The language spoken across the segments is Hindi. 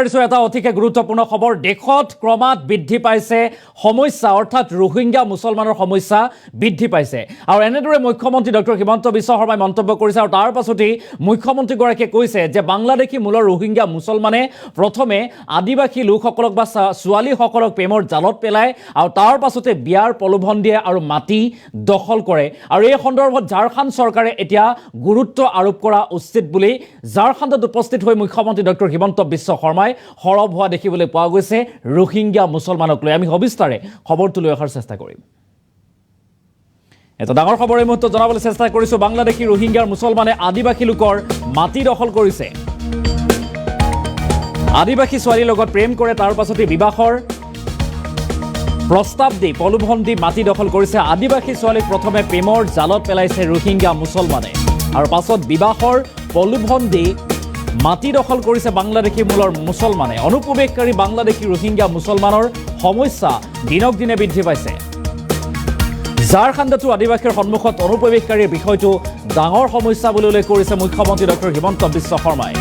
এটা অতিকে গুৰুত্বপূৰ্ণ খবৰ দেশত ক্ৰমাৎ বৃদ্ধি পাইছে সমস্যা অৰ্থাৎ ৰোহিংগ্যা মুছলমানৰ সমস্যা বৃদ্ধি পাইছে আৰু এনেদৰে মুখ্যমন্ত্ৰী ডক্টৰ হিমন্ত বিশ্ব শৰ্মাই মন্তব্য কৰিছে আৰু তাৰ পাছতেই মুখ্যমন্ত্ৰীগৰাকীয়ে কৈছে যে বাংলাদেশী মূলৰ ৰোহিংগ্যা মুছলমানে প্ৰথমে আদিবাসী লোকসকলক বা ছোৱালীসকলক প্ৰেমৰ জালত পেলায় আৰু তাৰ পাছতে বিয়াৰ প্ৰলোভন দিয়ে আৰু মাটি দখল কৰে আৰু এই সন্দৰ্ভত ঝাৰখণ্ড চৰকাৰে এতিয়া গুৰুত্ব আৰোপ কৰা উচিত বুলি ঝাৰখণ্ডত উপস্থিত হৈ মুখ্যমন্ত্ৰী ডক্টৰ হিমন্ত বিশ্ব শৰ্মাই সৰব হোৱা দেখিবলৈ পোৱা গৈছে ৰোহিংগ্যা মুছলমানক লৈ আমি সবিস্তাৰে খবৰটো লৈ অহাৰ চেষ্টা কৰিম এটা ডাঙৰ খবৰ এই মুহূৰ্তত জনাবলৈ চেষ্টা কৰিছো বাংলাদেশী ৰোহিংগ্যাৰ মুছলমানে আদিবাসী লোকৰ মাটি দখল কৰিছে আদিবাসী ছোৱালীৰ লগত প্ৰেম কৰে তাৰ পাছতে বিবাহৰ প্ৰস্তাৱ দি প্ৰলোভন দি মাটি দখল কৰিছে আদিবাসী ছোৱালীক প্ৰথমে প্ৰেমৰ জালত পেলাইছে ৰোহিংগ্যা মুছলমানে আৰু পাছত বিবাহৰ প্ৰলোভন দি মাটি দখল কৰিছে বাংলাদেশী মূলৰ মুছলমানে অনুপ্ৰৱেশকাৰী বাংলাদেশী ৰোহিংগ্যা মুছলমানৰ সমস্যা দিনক দিনে বৃদ্ধি পাইছে ঝাৰখণ্ডতো আদিবাসীৰ সন্মুখত অনুপ্ৰৱেশকাৰীৰ বিষয়টো ডাঙৰ সমস্যা বুলি উল্লেখ কৰিছে মুখ্যমন্ত্ৰী ডক্টৰ হিমন্ত বিশ্ব শৰ্মাই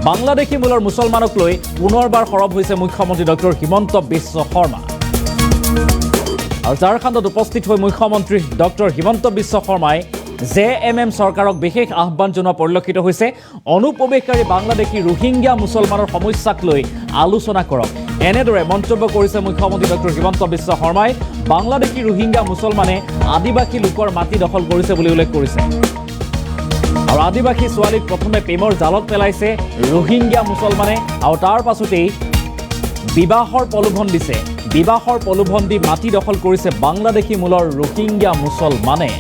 বাংলাদেশী মূলৰ মুছলমানক লৈ পুনৰবাৰ সৰব হৈছে মুখ্যমন্ত্ৰী ডক্টৰ হিমন্ত বিশ্ব শৰ্মা আৰু ঝাৰখণ্ডত উপস্থিত হৈ মুখ্যমন্ত্ৰী ডক্টৰ হিমন্ত বিশ্ব শৰ্মাই JMM চৰকাৰক বিশেষ আহ্বান জনোৱা পৰিলক্ষিত হৈছে অনুপ্ৰৱেশকাৰী বাংলাদেশী ৰোহিংগ্যা মুছলমানৰ সমস্যাক লৈ আলোচনা কৰক এনেদৰে মন্তব্য কৰিছে মুখ্যমন্ত্ৰী ডক্টৰ হিমন্ত বিশ্ব শৰ্মাই বাংলাদেশী ৰোহিংগ্যা মুছলমানে আদিবাসী লোকৰ মাটি দখল কৰিছে বুলি উল্লেখ কৰিছে আৰু আদিবাসী ছোৱালীক প্ৰথমে প্ৰেমৰ জালত পেলাইছে ৰোহিংগ্যা মুছলমানে আৰু তাৰ পাছতেই বিবাহৰ প্ৰলোভন দিছে বিবাহৰ প্ৰলোভন দি মাটি দখল কৰিছে বাংলাদেশী মূলৰ ৰোহিংগ্যা মুছলমানে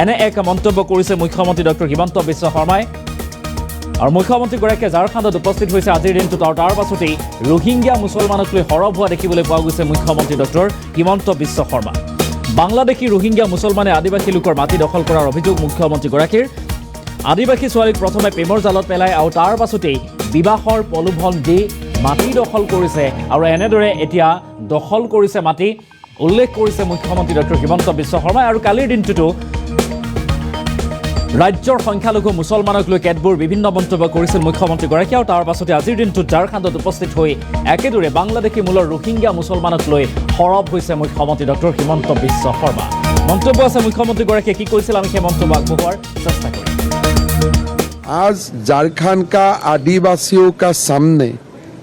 এনে এক মন্তব্য কৰিছে মুখ্যমন্ত্ৰী ডক্টৰ হিমন্ত বিশ্ব শৰ্মাই আৰু মুখ্যমন্ত্ৰীগৰাকীয়ে ঝাৰখণ্ডত উপস্থিত হৈছে আজিৰ দিনটোত আৰু তাৰ পাছতেই ৰোহিংগ্যা মুছলমানক লৈ সৰব হোৱা দেখিবলৈ পোৱা গৈছে মুখ্যমন্ত্ৰী ডক্টৰ হিমন্ত বিশ্ব শৰ্মা বাংলাদেশী ৰোহিংগ্যা মুছলমানে আদিবাসী লোকৰ মাটি দখল কৰাৰ অভিযোগ মুখ্যমন্ত্ৰীগৰাকীৰ আদিবাসী ছোৱালীক প্ৰথমে প্ৰেমৰ জালত পেলায় আৰু তাৰ পাছতেই বিবাহৰ প্ৰলোভন দি মাটি দখল কৰিছে আৰু এনেদৰে এতিয়া দখল কৰিছে মাটি উল্লেখ কৰিছে মুখ্যমন্ত্ৰী ডক্টৰ হিমন্ত বিশ্ব শৰ্মাই আৰু কালিৰ দিনটোতো ৰাজ্যৰ সংখ্যালঘু মুছলমানক লৈ কেতবোৰ বিভিন্ন মন্তব্য কৰিছিল মুখ্যমন্ত্ৰীগৰাকীয়ে আৰু তাৰ পাছতে আজিৰ দিনটোত ঝাৰখণ্ডত উপস্থিত হৈ একেদৰে বাংলাদেশী মূলৰ ৰোহিংগ্যা মুছলমানক লৈ সৰব হৈছে মুখ্যমন্ত্ৰী ডক্টৰ হিমন্ত বিশ্ব শৰ্মা মন্তব্য আছে মুখ্যমন্ত্ৰীগৰাকীয়ে কি কৈছিল আমি সেই মন্তব্য আগবঢ়োৱাৰ চেষ্টা কৰিম आज झारखंड का आदिवासियों का सामने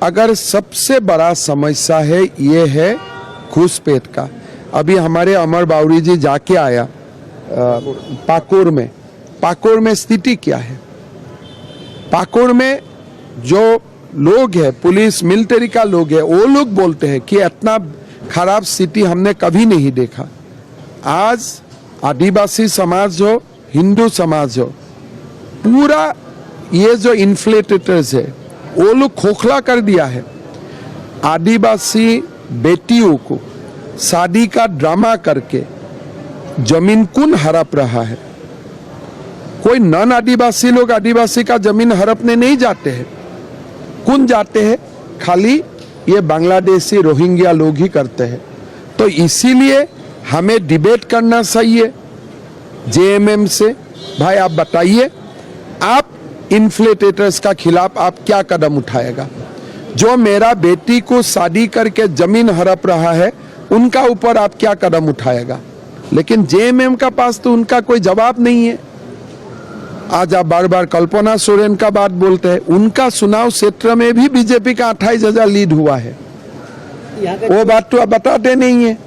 अगर सबसे बड़ा समस्या है ये है घुसपैठ का अभी हमारे अमर बावरी जी जाके आया पाकुर में स्थिति क्या है पाकुर में जो लोग हैं पुलिस मिलिट्री का लोग है वो लोग बोलते हैं कि इतना खराब स्थिति हमने कभी नहीं देखा आज आदिवासी समाज हो हिंदू समाज हो पूरा ये जो इन्फ्लेटेटर्स है वो लोग खोखला कर दिया है आदिवासी बेटियों को शादी का ड्रामा करके जमीन कौन हड़प रहा है कोई नॉन आदिवासी लोग आदिवासी का जमीन हड़पने नहीं जाते हैं कौन जाते हैं खाली ये बांग्लादेशी रोहिंग्या लोग ही करते हैं तो इसीलिए हमें डिबेट करना चाहिए JMM से भाई आप बताइए आप इन्फ्लेटेटर्स का खिलाफ आप क्या कदम उठाएगा जो मेरा बेटी को शादी करके जमीन हड़प रहा है उनका ऊपर आप क्या कदम उठाएगा लेकिन JMM का पास तो उनका कोई जवाब नहीं है आज आप बार बार कल्पना सोरेन का बात बोलते हैं उनका चुनाव क्षेत्र में भी बीजेपी का 28,000 लीड हुआ है वो बात तो आप बताते नहीं है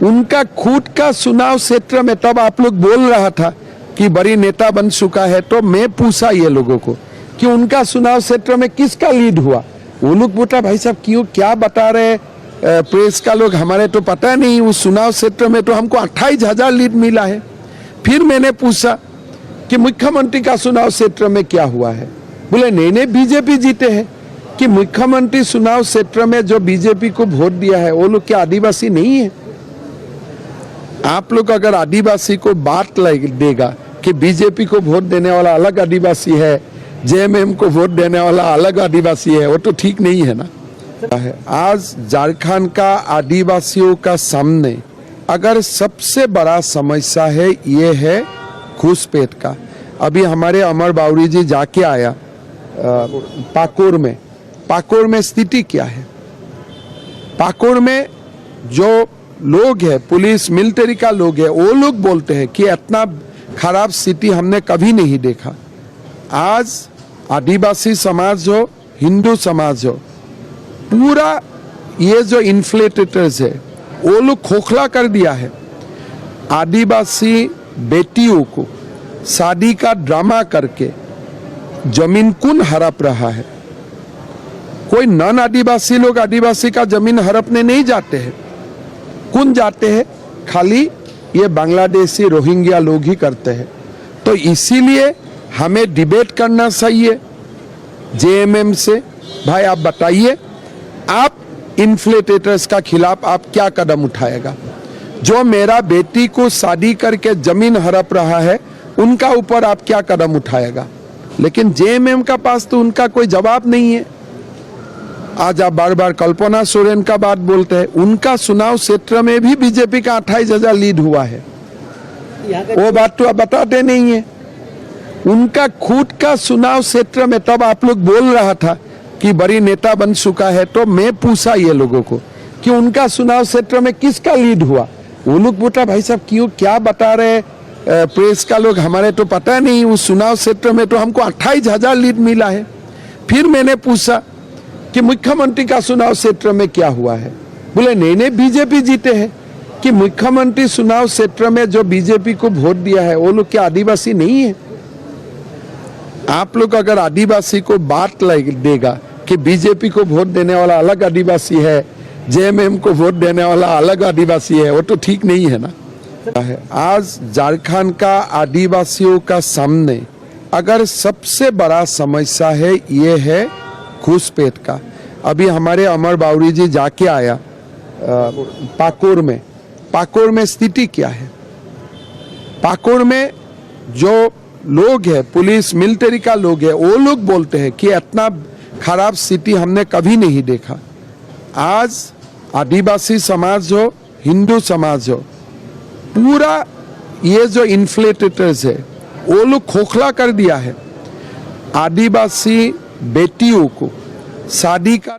उनका खुद का चुनाव क्षेत्र में तब आप लोग बोल रहा था कि बड़ी नेता बन चुका है तो मैं पूछा ये लोगों को कि उनका चुनाव क्षेत्र में किसका लीड हुआ वो लोग बोला भाई साहब क्यों क्या बता रहे प्रेस का लोग हमारे तो पता नहीं उस चुनाव क्षेत्र में तो हमको 28,000 लीड मिला है फिर मैंने पूछा कि मुख्यमंत्री का चुनाव क्षेत्र में क्या हुआ है बोले नहीं बीजेपी जीते हैं कि मुख्यमंत्री चुनाव क्षेत्र में जो बीजेपी को वोट दिया है वो लोग क्या आदिवासी नहीं है आप लोग अगर आदिवासी को बात देगा कि बीजेपी को वोट देने वाला अलग आदिवासी है JMM को वोट देने वाला अलग आदिवासी है वो तो ठीक नहीं है ना आज झारखंड का आदिवासियों का सामने अगर सबसे बड़ा समस्या है ये है घुसपैठ का अभी हमारे अमर बावरी जी जाके आया पाकुर पाकुड़ में स्थिति क्या है। पाकुड़ में जो लोग हैं, पुलिस मिलिट्री का लोग है, वो लोग बोलते हैं कि इतना खराब स्थिति हमने कभी नहीं देखा। आज आदिवासी समाज हो, हिंदू समाज हो, पूरा ये जो इन्फ्लेटेटर्स है वो लोग खोखला कर दिया है। आदिवासी बेटियों को शादी का ड्रामा करके जमीन कौन हड़प रहा है। कोई नॉन आदिवासी लोग आदिवासी का जमीन हड़पने नहीं जाते हैं। कौन जाते हैं? खाली ये बांग्लादेशी रोहिंग्या लोग ही करते हैं। तो इसीलिए हमें डिबेट करना चाहिए जेएमएम से। भाई आप बताइए, आप इन्फ्लेटेटर्स का खिलाफ आप क्या कदम उठाएगा? जो मेरा बेटी को शादी करके जमीन हड़प रहा है उनका ऊपर आप क्या कदम उठाएगा? लेकिन जेएमएम का पास तो उनका कोई जवाब नहीं है। आज आप बार बार कल्पना सोरेन का बात बोलते हैं। उनका चुनाव क्षेत्र में भी बीजेपी का 28,000 लीड हुआ है, वो बात तो आप बताते नहीं है। उनका खुद का चुनाव क्षेत्र में तब आप लोग बोल रहा था कि बड़ी नेता बन चुका है, तो मैं पूछा ये लोगों को कि उनका चुनाव क्षेत्र में किसका लीड हुआ। वो लोग बोला भाई साहब क्यों क्या बता रहे प्रेस का लोग, हमारे तो पता नहीं। उस चुनाव क्षेत्र में तो हमको 28,000 लीड मिला है। फिर मैंने पूछा कि मुख्यमंत्री का चुनाव क्षेत्र में क्या हुआ है। बोले नहीं बीजेपी जीते हैं। कि मुख्यमंत्री चुनाव क्षेत्र में जो बीजेपी को वोट दिया है वो लोग क्या आदिवासी नहीं है? आप लोग अगर आदिवासी को बात देगा कि बीजेपी को वोट देने वाला अलग आदिवासी है, जेएमएम को वोट देने वाला अलग आदिवासी है, वो तो ठीक नहीं है ना। आज झारखंड का आदिवासियों का सामने अगर सबसे बड़ा समस्या है ये है घुसपैठ का। अभी हमारे अमर बावरी जी जाके आया पाकुड़ में स्थिति क्या है। पाकुड़ में जो लोग हैं, पुलिस मिलिट्री का लोग है, वो लोग बोलते हैं कि इतना खराब स्थिति हमने कभी नहीं देखा। आज आदिवासी समाज हो, हिंदू समाज हो, पूरा ये जो इन्फ्लेटेटर्स है वो लोग खोखला कर दिया है। आदिवासी बेटियों को शादी का